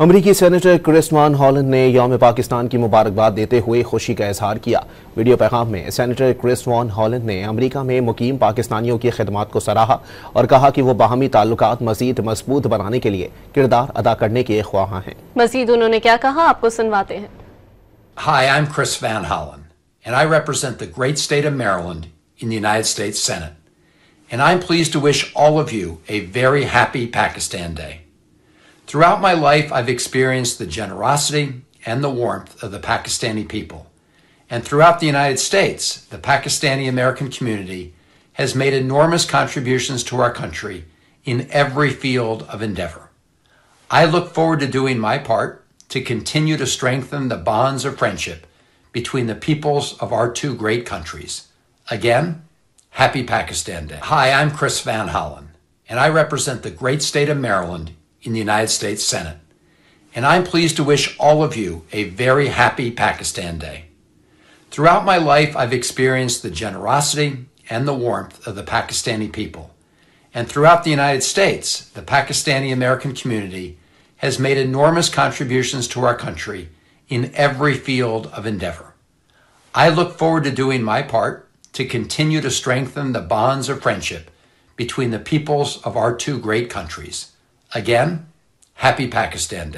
امریکی سینیٹر ہالن نے یوم پاکستان کی مبارکباد دیتے ہوئے خوشی کا اظہار کیا۔ ویڈیو پیغام میں سینیٹر ہالن نے امریکہ میں مقیم پاکستانیوں کی خدمات کو سراہا اور کہا کہ وہ باہمی تعلقات مزید مضبوط بنانے کے لیے کردار ادا کرنے کے خواہاں ہیں۔ مزید انہوں نے کیا کہا، آپ کو سنواتے ہیں۔ Hi, I'm Chris Van Hollen, and I represent the great state of Maryland in the United States Senate. And I'm pleased to wish all of you a very happy Pakistan Day. Throughout my life, I've experienced the generosity and the warmth of the Pakistani people. And throughout the United States, the Pakistani American community has made enormous contributions to our country in every field of endeavor. I look forward to doing my part to continue to strengthen the bonds of friendship between the peoples of our two great countries. Again, happy Pakistan Day. Hi, I'm Chris Van Hollen, and I represent the great state of Maryland in the United States Senate. And I'm pleased to wish all of you a very happy Pakistan Day. Throughout my life, I've experienced the generosity and the warmth of the Pakistani people. And throughout the United States, the Pakistani American community has made enormous contributions to our country in every field of endeavor. I look forward to doing my part to continue to strengthen the bonds of friendship between the peoples of our two great countries. Again, happy Pakistan Day.